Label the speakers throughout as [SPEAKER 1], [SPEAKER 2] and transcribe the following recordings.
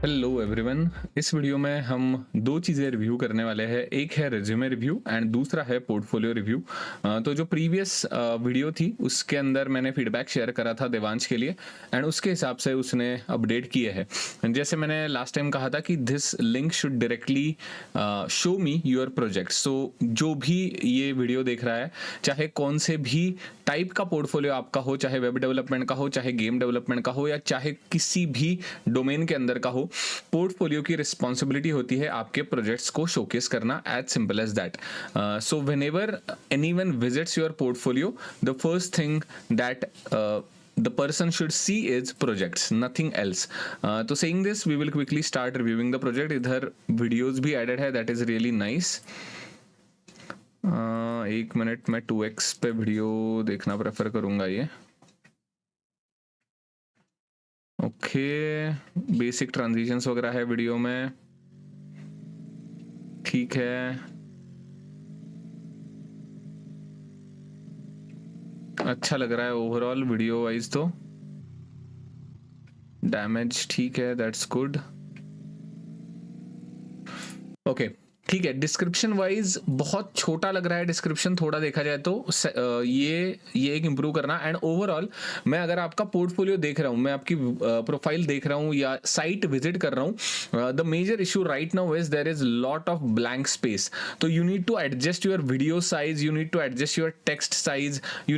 [SPEAKER 1] Hello everyone. इस video में हम दो चीज़ें रिव्यू करने वाले हैं। एक है रिज्यूमे रिव्यू एंड दूसरा है पोर्टफोलियो रिव्यू। तो जो प्रीवियस वीडियो थी उसके अंदर मैंने फीडबैक शेयर करा था देवांश के लिए एंड उसके हिसाब से उसने अपडेट किए हैं। जैसे मैंने लास्ट टाइम कहा था कि this link should directly show me your project. So जो भी ये वीडियो देख रहा है, चाहे कौन से भी टाइप का पोर्टफोलियो आपका हो, चाहे वेब डेवलपमेंट का हो, चाहे गेम डेवलपमेंट का हो, या चाहे किसी भी डोमेन के अंदर का हो, पोर्टफोलियो की रिस्पॉन्सिबिलिटी होती है आपके प्रोजेक्ट्स को शोकेस करना, as simple as that. So whenever anyone visits your portfolio, the first thing that the person should see is projects, nothing else. So saying this, we will quickly start reviewing the project. इधर videos भी added है, that is really nice. एक minute, मैं 2x पे video देखना prefer करूंगा। ये okay, basic transitions वगैरह है वीडियो में, ठीक है। अच्छा लग रहा है ओवरऑल वीडियो वाइज। तो डैमेज ठीक है, दैट्स गुड। ओके, ठीक है। डिस्क्रिप्शन वाइज बहुत छोटा लग रहा है डिस्क्रिप्शन, थोड़ा देखा जाए तो ये एक इंप्रूव करना। एंड ओवरऑल मैं अगर आपका पोर्टफोलियो देख रहा हूँ, मैं आपकी प्रोफाइल देख रहा हूँ या साइट विजिट कर रहा हूँ, the major issue right now is there is lot of blank space. तो you need to adjust your video size, you need to adjust your text size, you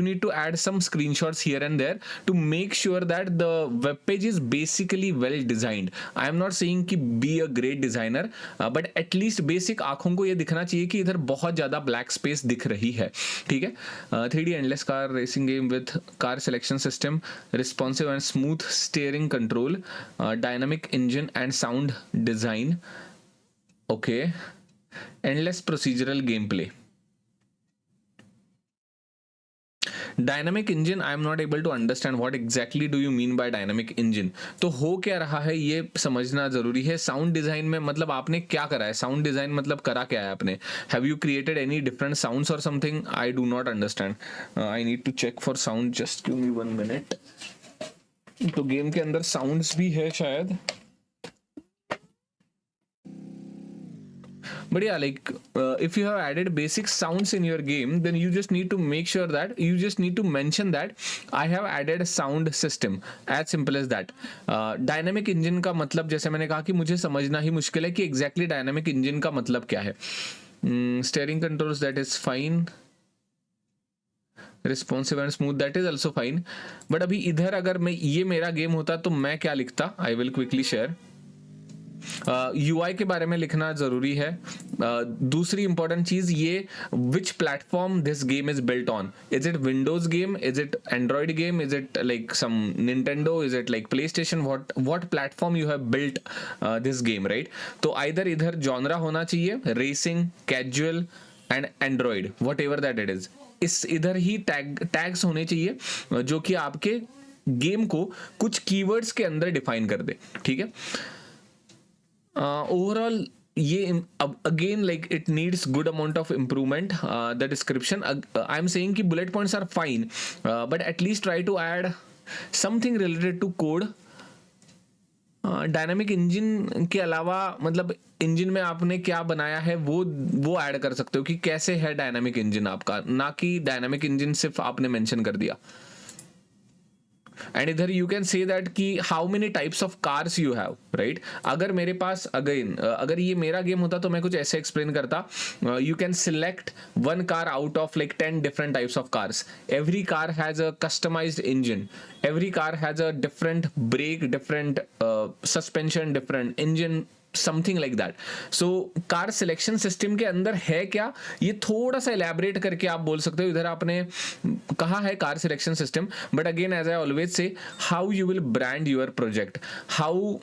[SPEAKER 1] need to add some screenshots here and there to make sure that the web page is basically well designed. I am not saying कि be a great designer, but at least basic आंखों को ये दिखना चाहिए कि इधर बहुत ज्यादा ब्लैक स्पेस दिख रही है, ठीक है। 3D endless car racing game with car selection system, responsive and smooth steering control, dynamic engine and sound design, okay, endless procedural game play. Dynamic engine, I am not able to understand what exactly do you mean by dynamic engine. तो हो क्या रहा है ये समझना जरूरी है। Sound design में मतलब आपने क्या करा है, साउंड डिजाइन मतलब करा क्या है आपने, have you created any different sounds or something, I do not understand. I need to check for sound, just give me 1 minute. तो गेम के अंदर साउंड्स भी है शायद, but yeah, like if you have added basic sounds in your game, then you just need to make sure that you just need to mention that I have added a sound system, as simple as that. Dynamic engine का मतलब, जैसे मैंने कहा कि मुझे समझना ही मुश्किल है कि exactly dynamic engine का मतलब क्या है। Steering controls, that is fine. Responsive and smooth, that is also fine. But अभी इधर अगर मैं ये मेरा गेम होता तो मैं क्या लिखता, I will quickly share. UI के बारे में लिखना जरूरी है। दूसरी इंपॉर्टेंट चीज ये, which platform this game is built on, is it Windows game, is it Android game, is it like some Nintendo, is it like PlayStation, what platform you have built this game, right. तो either इधर genre होना चाहिए racing, casual and Android, whatever that it is. इस इधर ही tags होने चाहिए जो कि आपके गेम को कुछ कीवर्ड्स के अंदर डिफाइन कर दे, ठीक है। ओवरऑल ये again like it needs good amount of improvement. The description, I am saying कि bullet points are fine, but at least try to add something related to code. Dynamic engine के अलावा मतलब इंजन में आपने क्या बनाया है वो ऐड कर सकते हो कि कैसे है डायनामिक इंजन आपका, ना कि डायनामिक इंजन सिर्फ आपने मेंशन कर दिया। एंड इधर यू कैन से दैट कि how many types of cars you have, right. अगर मेरे पास अगेन अगर ये मेरा गेम होता तो मैं कुछ ऐसे एक्सप्लेन करता, you can select one car out of like 10 different types of cars, every car has a customised engine, every car has a different brake, different suspension, different engine, something like that. So car selection system के अंदर है क्या, ये थोड़ा सा elaborate करके आप बोल सकते हो। इधर आपने कहा है car selection system, but again as I always say, how you will brand your project, how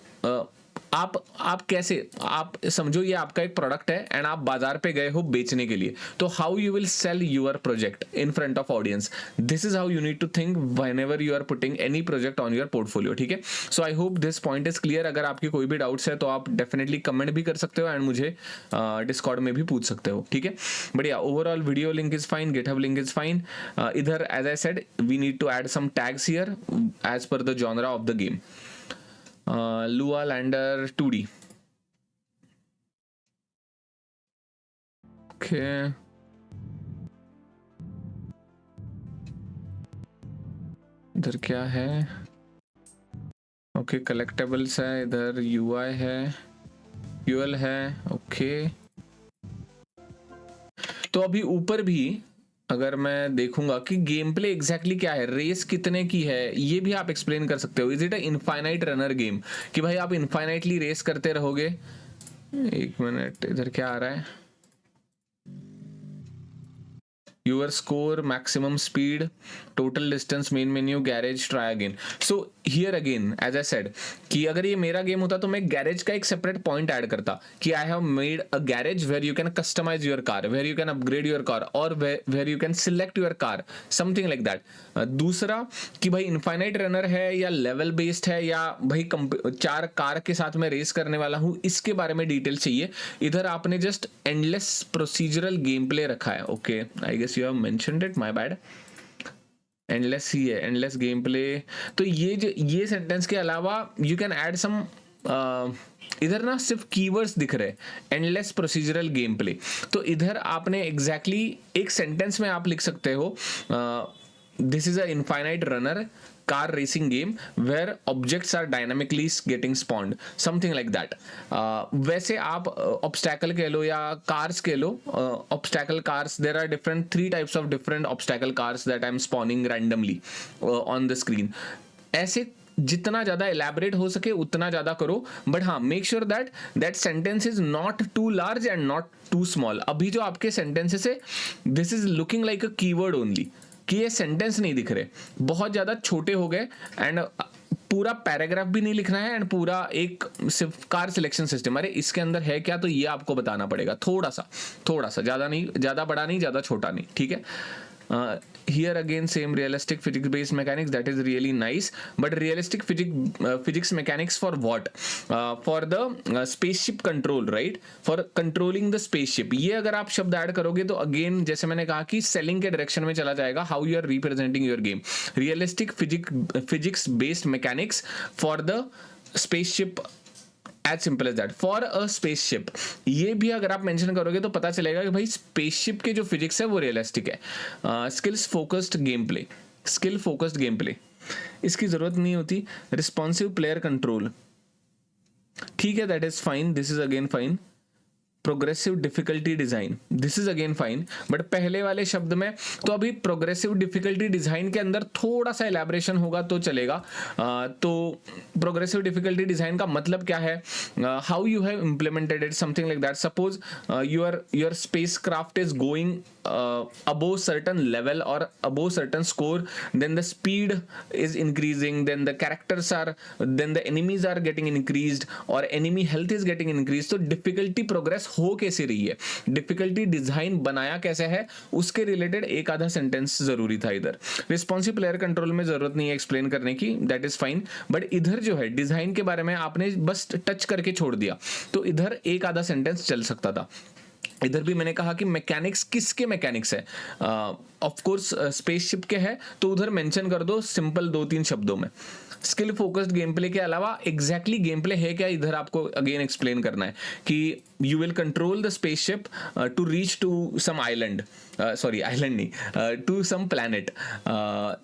[SPEAKER 1] आप कैसे, आप समझो ये आपका एक प्रोडक्ट है एंड आप बाजार पे गए हो बेचने के लिए, तो how you will sell your project in front of audience, this is how you need to think whenever you are putting any project on your portfolio, ठीक है। So I hope this point is clear. अगर आपकी कोई भी doubts है तो आप definitely comment भी कर सकते हो एंड मुझे डिस्कॉर्ड में भी पूछ सकते हो, ठीक है। बढ़िया, overall video link is fine, GitHub link is fine. इधर as I said we need to add some tags here as per the genre of the game. Lua Lander 2D। Okay, इधर क्या है? ओके, कलेक्टेबल्स है, इधर UI है, fuel है। Okay, तो अभी ऊपर भी अगर मैं देखूंगा कि गेम प्ले एग्जैक्टली क्या है, रेस कितने की है, ये भी आप एक्सप्लेन कर सकते हो। Is it a infinite runner game, कि भाई आप इनफाइनाइटली रेस करते रहोगे? एक मिनट, इधर क्या आ रहा है? your score, maximum speed, total distance, main menu, garage, try again. So here again, as I said, कि अगर ये मेरा गेम होता तो मैं गैरेज का एक सेपरेट पॉइंट ऐड करता कि I have made a garage where you can customise your car, where you can upgrade your car, और where you can select your car, something like that. दूसरा कि भाई इनफाइनाइट रनर है या level based है, या भाई 4 कार के साथ मैं रेस करने वाला हूं, इसके बारे में डिटेल चाहिए। इधर आपने just endless procedural game play रखा है। Okay, I guess you have mentioned it, my bad. Endless ही है, एंडलेस गेम प्ले। तो ये सेंटेंस के अलावा यू कैन ऐड सम, इधर ना सिर्फ कीवर्ड्स दिख रहे, एंडलेस प्रोसीजरल गेम प्ले। तो इधर आपने एग्जैक्टली एक सेंटेंस में आप लिख सकते हो, this is a infinite runner car racing game where objects are dynamically getting spawned, something like that. वैसे आप obstacle कह लो या cars कह लो, obstacle cars, there are different 3 types of different obstacle cars that I'm spawning randomly on the screen. ऐसे जितना ज्यादा elaborate हो सके उतना ज्यादा करो, बट हाँ make sure that that sentence is not too large and not too small. अभी जो आपके सेंटेंसेस है, this is looking like a keyword only, कि ये सेंटेंस नहीं दिख रहे, बहुत ज्यादा छोटे हो गए, एंड पूरा पैराग्राफ भी नहीं लिखना है, एंड पूरा एक सिर्फ कार सिलेक्शन सिस्टम, अरे इसके अंदर है क्या, तो ये आपको बताना पड़ेगा थोड़ा सा, ज्यादा नहीं, ज्यादा बड़ा नहीं, ज्यादा छोटा नहीं, ठीक है। Here again same realistic physics based mechanics, that is really nice, but realistic physics mechanics for what? For the spaceship control, right? For controlling the spaceship। ये अगर आप शब्द ऐड करोगे तो अगेन जैसे मैंने कहा कि सेलिंग के डायरेक्शन में चला जाएगा, how you are representing your game. Realistic physics based mechanics for the spaceship, as simple as that, for a spaceship. ये भी अगर आप मेंशन करोगे तो पता चलेगा कि भाई स्पेसशिप के जो फिजिक्स है वो रियलिस्टिक है। Skills focused game play, skill focused game play इसकी जरूरत नहीं होती। रिस्पॉन्सिव प्लेयर कंट्रोल, ठीक है, that is fine, this is again fine. Progressive difficulty design, this is again fine, but पहले वाले शब्द में तो अभी प्रोग्रेसिव डिफिकल्टी डिजाइन के अंदर थोड़ा सा एलैबोरेशन होगा तो चलेगा। तो प्रोग्रेसिव डिफिकल्टी डिजाइन का मतलब क्या है, how you have implemented it, something like that. Suppose your space craft is going above certain level or above certain score, then the speed is increasing, then the characters are, then the enemies are getting increased, or enemy health is getting increased। तो difficulty progress हो कैसे रही है, difficulty design बनाया कैसे है, उसके related एक आधा सेंटेंस जरूरी था इधर। रिस्पॉन्सिव प्लेयर कंट्रोल में जरूरत नहीं है एक्सप्लेन करने की, दैट इज फाइन, बट इधर जो है डिजाइन के बारे में आपने बस टच करके छोड़ दिया, तो इधर एक आधा सेंटेंस चल सकता था। इधर भी मैंने कहा कि मैकेनिक्स किसके मैकेनिक्स है, ऑफ कोर्स स्पेसशिप के है, तो उधर मेंशन कर दो सिंपल 2-3 शब्दों में। स्किल फोकस्ड गेम प्ले के अलावा एग्जैक्टली गेम प्ले है क्या, इधर आपको अगेन एक्सप्लेन करना है कि you will control the spaceship to reach to some island, sorry island नहीं, टू सम प्लैनेट।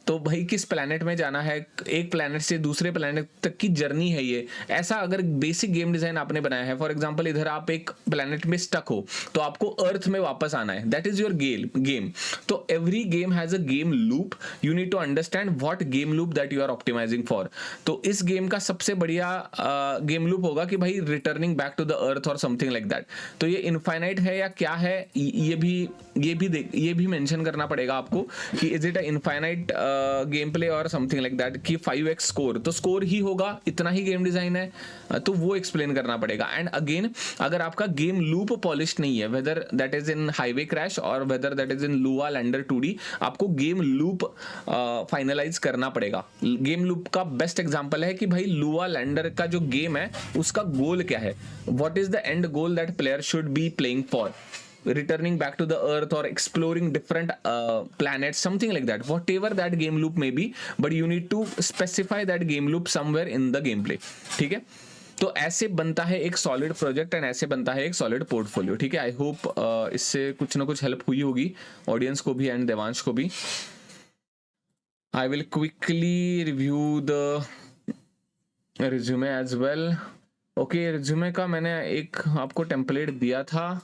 [SPEAKER 1] तो भाई किस प्लैनेट में जाना है, एक प्लैनेट से दूसरे प्लैनेट तक की जर्नी है ये, ऐसा अगर बेसिक गेम डिजाइन आपने बनाया है। फॉर एग्जांपल इधर आप एक प्लैनेट में स्टक हो तो आपको अर्थ में वापस आना है, दैट इज योर गेम। तो every game has a game loop, you need to understand what game loop that you are optimising for. तो इस गेम का सबसे बढ़िया गेम लूप होगा कि भाई returning back to the earth और समथिंग लाइक दैट। तो ये इनफाइनाइट है या क्या है, ये भी मेंशन करना पड़ेगा आपको कि is it a infinite game play और समथिंग लाइक दैट, कि 5x स्कोर, तो स्कोर ही होगा, इतना ही गेम डिजाइन है, तो वो एक्सप्लेन करना पड़ेगा। एंड अगेन अगर आपका गेम लूप पॉलिश नहीं है, whether that is in highway crash और वेदर दैट इज इन लुआ लैंडर 2D, आपको गेम लूप फाइनलाइज करना पड़ेगा। गेम लूप का बेस्ट एग्जांपल है कि भाई लुआ लैंडर का जो गेम है उसका गोल क्या है, what is the end goal that player should be playing for. returning back to the earth or exploring different planets, something like that, whatever that game loop may be, but you need to specify that game loop somewhere in the gameplay. ठीक है, तो ऐसे बनता है एक solid project and ऐसे बनता है एक सॉलिड पोर्टफोलियो. ठीक है, आई होप इससे कुछ ना कुछ हेल्प हुई होगी ऑडियंस को भी एंड देवांश को भी. I will quickly review the resume as well. Okay, resume का मैंने एक आपको टेम्पलेट दिया था.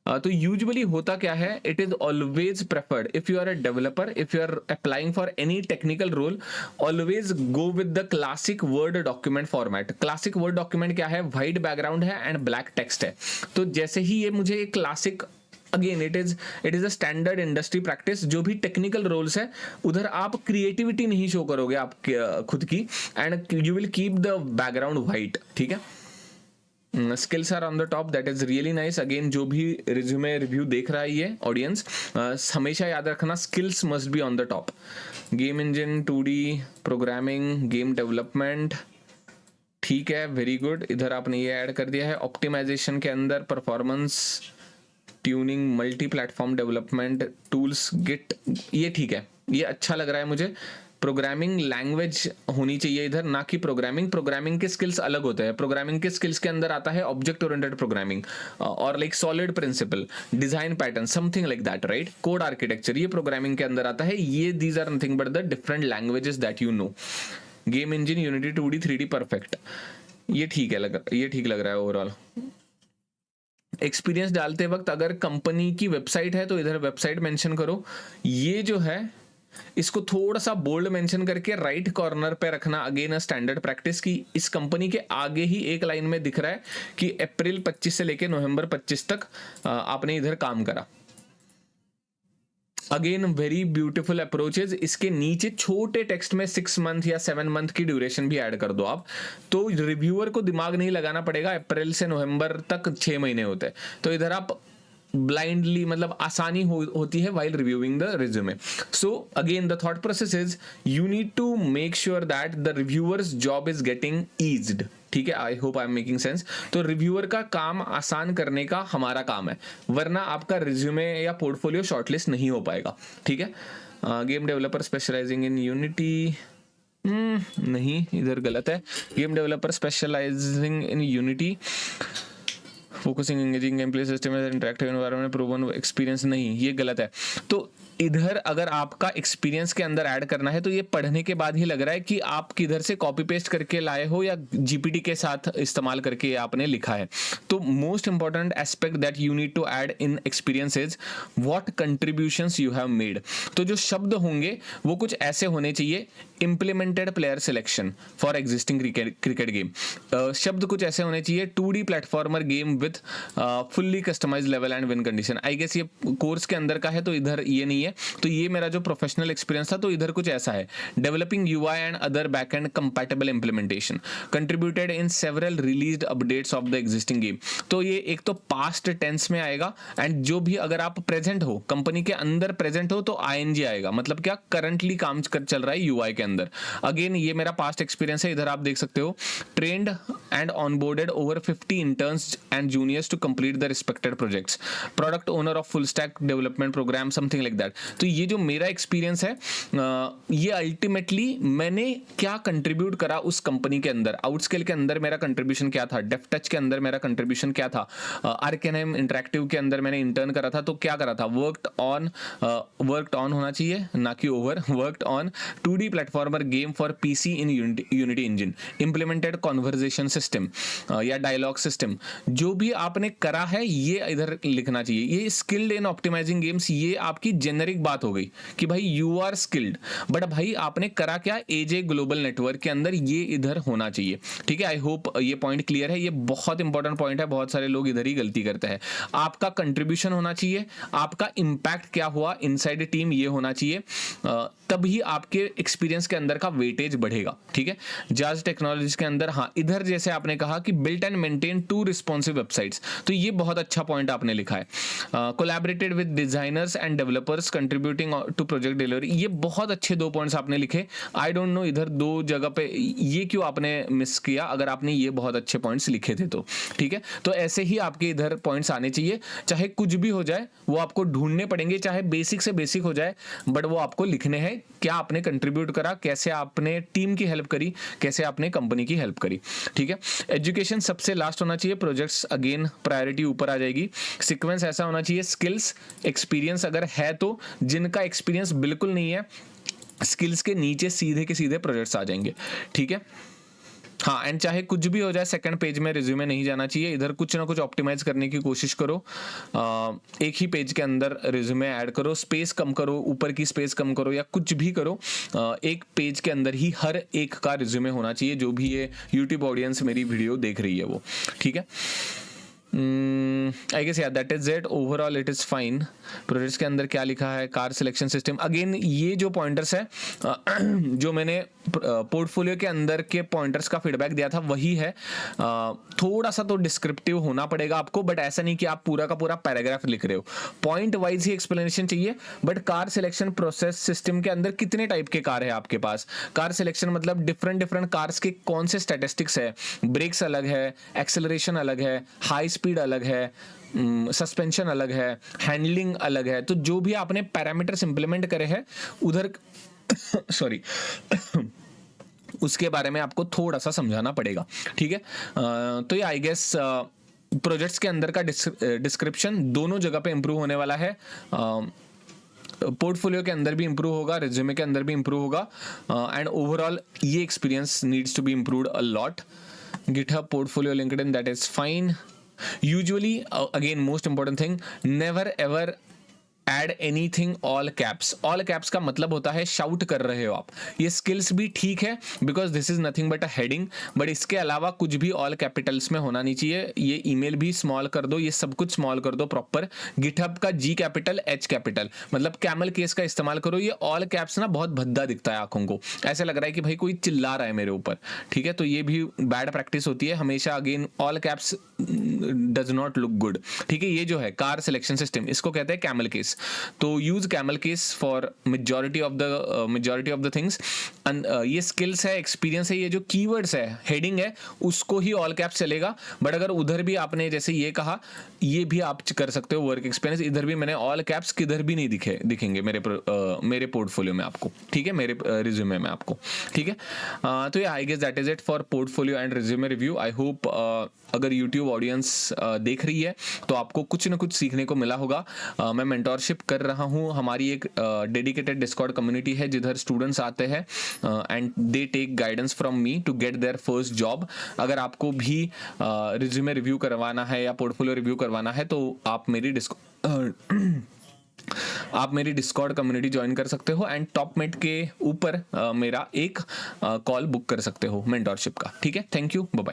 [SPEAKER 1] तो यूजुअली होता क्या है, it is always preferred if you are a developer, if you are applying for any technical role, always go with the classic word document format. Classic word document क्या है, व्हाइट बैकग्राउंड है and black text है. तो जैसे ही ये मुझे एक classic, again it is a standard industry practice, जो भी टेक्निकल रोल्स है उधर आप क्रिएटिविटी नहीं शो करोगे आप खुद की, and you will keep the background white. ठीक है, skills are on the top, that is really nice. Again जो भी रिज्यूमे रिव्यू देख रहा है ये ऑडियंस, हमेशा याद रखना skills must be on the top. Game engine, 2D programming, game development, ठीक है, वेरी गुड. इधर आपने ये ऐड कर दिया है. ऑप्टिमाइजेशन के अंदर performance tuning, multi platform development tools, Git, ये ठीक है, ये अच्छा लग रहा है मुझे. प्रोग्रामिंग लैंग्वेज होनी चाहिए इधर, ना कि प्रोग्रामिंग के स्किल्स अलग होते हैं. प्रोग्रामिंग के स्किल्स के अंदर आता है ऑब्जेक्ट ओरिएंटेड प्रोग्रामिंग और like solid principle, design pattern, something like that, right. Code architecture, ये प्रोग्रामिंग के अंदर आता है. ये these are nothing but the different languages that you know. Game engine, Unity, 2D, 3D, perfect, ये ठीक है, ये ठीक लग रहा है ओवरऑल. एक्सपीरियंस डालते वक्त अगर कंपनी की वेबसाइट है तो इधर वेबसाइट मेंशन करो. ये जो है इसको थोड़ा सा बोल्ड मेंशन करके राइट कॉर्नर पे रखना. अगेन अ स्टैंडर्ड प्रैक्टिस की इस कंपनी के आगे ही एक लाइन में दिख रहा है कि अप्रैल 25 से लेके नवंबर 25 तक आपने इधर काम करा. Again very beautiful approaches. इसके नीचे छोटे टेक्स्ट में 6 मंथ या 7 मंथ की ड्यूरेशन भी ऐड कर दो आप, तो रिव्यूअर को दिमाग नहीं लगाना पड़ेगा. अप्रैल से नवंबर तक 6 महीने होते हैं, तो इधर आप ब्लाइंडली, मतलब आसानी होती है while reviewing the resume. So again the thought process is you need to make sure that the reviewer's job is getting eased. ठीक है, I hope I am making sense. तो रिव्यूअर का काम आसान करने का हमारा काम है, वरना आपका रिज्यूमे या पोर्टफोलियो शॉर्टलिस्ट नहीं हो पाएगा. ठीक है. गेम डेवलपर स्पेशलाइजिंग इन यूनिटी, नहीं, इधर गलत है. गेम डेवलपर स्पेशलाइजिंग इन unity, focusing engaging game play system interactive environment, proven experience, नहीं, ये गलत है. तो इधर अगर आपका एक्सपीरियंस के अंदर ऐड करना है तो ये पढ़ने के बाद ही लग रहा है कि आप किधर से कॉपी पेस्ट करके लाए हो या जीपीटी के साथ इस्तेमाल करके आपने लिखा है. तो most important aspect that you need to add in experience is what contributions you have made. तो जो शब्द होंगे वो कुछ ऐसे होने चाहिए, implemented player selection for existing cricket game. शब्द कुछ ऐसे होने चाहिए, 2D platformer game with fully customise level and win condition. I guess ये कोर्स के अंदर का है तो इधर ये नहीं है. तो ये मेरा जो प्रोफेशनल एक्सपीरियंस था तो इधर कुछ ऐसा है, developing UI and other backend compatible implementation, contributed in several released updates of the existing game. तो ये एक तो पास्ट टेंस में आएगा, एंड जो भी अगर आप प्रेजेंट हो, कंपनी के अंदर प्रेजेंट हो तो आईएनजी आएगा, मतलब क्या, करंटली काम चल रहा है यूआई के अंदर. अगेन ये मेरा पास्ट एक्सपीरियंस है, इधर आप देख सकते हो, trained and onboarded over 50 interns and juniors to complete the respected projects, product owner of full stack development program, something like that. तो ये जो मेरा एक्सपीरियंस है, ये अल्टीमेटली मैंने क्या कंट्रीब्यूट करा उस कंपनी के अंदर. आउटस्केल के अंदर मेरा कंट्रीब्यूशन क्या था, डेफ टच के अंदर मेरा कंट्रीब्यूशन क्या था, आर्केनम इंटरैक्टिव के अंदर मैंने इंटर्न करा था तो क्या करा था, वर्कड ऑन होना चाहिए ना कि over, worked on 2D platformer game for PC in Unity engine, implemented conversation system या डायलॉग सिस्टम. जो भी आपने करा है ये इधर लिखना चाहिए. ये स्किल्ड इन ऑप्टिमाइजिंग गेम्स, ये आपकी जेनरिक बात हो गई कि भाई यू आर स्किल्ड, बट भाई आपने करा क्या, एजे ग्लोबल नेटवर्क के अंदर, ये इधर होना चाहिए. ठीक है, आई होप ये पॉइंट क्लियर है. ये बहुत इंपॉर्टेंट पॉइंट है, बहुत सारे लोग इधर ही गलती करते हैं. आपका कंट्रीब्यूशन होना चाहिए, आपका इंपैक्ट क्या हुआ इनसाइड टीम, ये होना चाहिए, तभी आपके एक्सपीरियंस के अंदर का वेटेज बढ़ेगा. ठीक है. जाज टेक्नोलॉजीज के अंदर, हाँ, इधर जैसे आपने कहा कि built and maintain 2 responsive websites, तो ये बहुत अच्छा पॉइंट आपने लिखा है. Collaborated with designers and developers contributing to project delivery, ये बहुत अच्छे 2 पॉइंट्स आपने लिखे। आई डोंट नो इधर 2 जगह पे ये क्यों आपने मिस किया, अगर आपने ये बहुत अच्छे पॉइंट्स लिखे थे तो ठीक है। तो ऐसे ही आपके इधर पॉइंट्स आने चाहिए, चाहे कुछ भी हो जाए वो आपको ढूंढने पड़ेंगे, चाहे बेसिक से बेसिक हो जाए, बट वो आपको लिखने हैं। क्या आपने कंट्रीब्यूट करा, कैसे आपने टीम की हेल्प करी, कैसे आपने कंपनी की हेल्प करी, ठीक है। एजुकेशन सबसे लास्ट होना चाहिए, प्रोजेक्ट्स अगेन प्रायोरिटी ऊपर आ जाएगी। सीक्वेंस ऐसा होना चाहिए, स्किल्स, एक्सपीरियंस अगर है तो, जिनका एक्सपीरियंस बिल्कुल नहीं है स्किल्स के नीचे सीधे के सीधे प्रोजेक्ट्स आ जाएंगे, ठीक है। हाँ, एंड चाहे कुछ भी हो जाए सेकंड पेज में रिज्यूमे नहीं जाना चाहिए, इधर कुछ ना कुछ ऑप्टिमाइज करने की कोशिश करो। एक ही पेज के अंदर रिज्यूमे ऐड करो, स्पेस कम करो, ऊपर की स्पेस कम करो या कुछ भी करो। एक पेज के अंदर ही हर एक का रिज्यूमे होना चाहिए, जो भी ये यूट्यूब ऑडियंस मेरी वीडियो देख रही है वो, ठीक है। आई गेस यार that is it, overall it is fine. Projects के अंदर क्या लिखा है, कार सिलेक्शन सिस्टम, अगेन ये जो पॉइंटर्स है जो मैंने पोर्टफोलियो के अंदर के पॉइंटर्स का फीडबैक दिया था वही है। थोड़ा सा तो डिस्क्रिप्टिव होना पड़ेगा आपको, बट ऐसा नहीं कि आप पूरा का पूरा पैराग्राफ लिख रहे हो, पॉइंट वाइज ही एक्सप्लेनेशन चाहिए। But car selection process system के अंदर कितने टाइप के कार है आपके पास, कार सिलेक्शन मतलब डिफरेंट डिफरेंट कार्स के कौन से स्टैटिस्टिक्स है, ब्रेक्स अलग है, एक्सेलरेशन अलग है, हाई स्पीड अलग है, सस्पेंशन अलग है, हैंडलिंग अलग है। तो जो भी आपने पैरामीटर्स इंप्लीमेंट करे हैं उधर सॉरी उसके बारे में आपको थोड़ा सा समझाना पड़ेगा, ठीक है। तो ये आई गेस प्रोजेक्ट्स के अंदर का डिस्क्रिप्शन दोनों जगह पे इंप्रूव होने वाला है। पोर्टफोलियो के अंदर भी इंप्रूव होगा, रिज्यूमे के अंदर भी इंप्रूव होगा, एंड ओवरऑल ये experience needs to be improved a lot. GitHub, portfolio, LinkedIn, that is fine. Usually, again, most important thing, never ever add anything all caps. All caps का मतलब होता है शाउट कर रहे हो आप। ये स्किल्स भी ठीक है because this is nothing but a heading, but इसके अलावा कुछ भी ऑल कैपिटल्स में होना नहीं चाहिए। ये ईमेल भी स्मॉल कर दो, ये सब कुछ स्मॉल कर दो प्रॉपर। गिटहब का G कैपिटल H कैपिटल मतलब कैमल केस का इस्तेमाल करो। ये ऑल कैप्स ना बहुत भद्दा दिखता है आंखों को, ऐसा लग रहा है कि भाई कोई चिल्ला रहा है मेरे ऊपर, ठीक है। तो ये भी बैड प्रैक्टिस होती है हमेशा। Again all caps does not look good, ठीक है। ये जो है कार सिलेक्शन सिस्टम, इसको कहते हैं कैमल केस। तो use camel case for majority of the things. ये स्किल्स है, एक्सपीरियंस है, ये जो कीवर्ड्स है, हेडिंग है, उसको ही ऑल कैप्स चलेगा। बट अगर उधर भी आपने जैसे ये कहा, ये भी आप कर सकते हो वर्क एक्सपीरियंस, इधर भी मैंने ऑल कैप्स किधर भी नहीं दिखेंगे मेरे पोर्टफोलियो में आपको, ठीक है, मेरे रिज्यूमे में आपको, ठीक है। तो ये I guess that is it for portfolio and resume review. I hope अगर यूट्यूब ऑडियंस देख रही है तो आपको कुछ ना कुछ सीखने को मिला होगा। मैं मेंटोरशिप कर रहा हूँ, हमारी एक डेडिकेटेड डिस्कॉर्ड कम्युनिटी है जिधर स्टूडेंट्स आते हैं and they take guidance from me to get their first job. अगर आपको भी रिज्यूमे रिव्यू करवाना है या पोर्टफोलियो रिव्यू करवाना है तो आप मेरी डिस्कॉर्ड कम्युनिटी ज्वाइन कर सकते हो एंड टॉपमेट के ऊपर मेरा एक कॉल बुक कर सकते हो मेंटोरशिप का, ठीक है। Thank you, bye bye.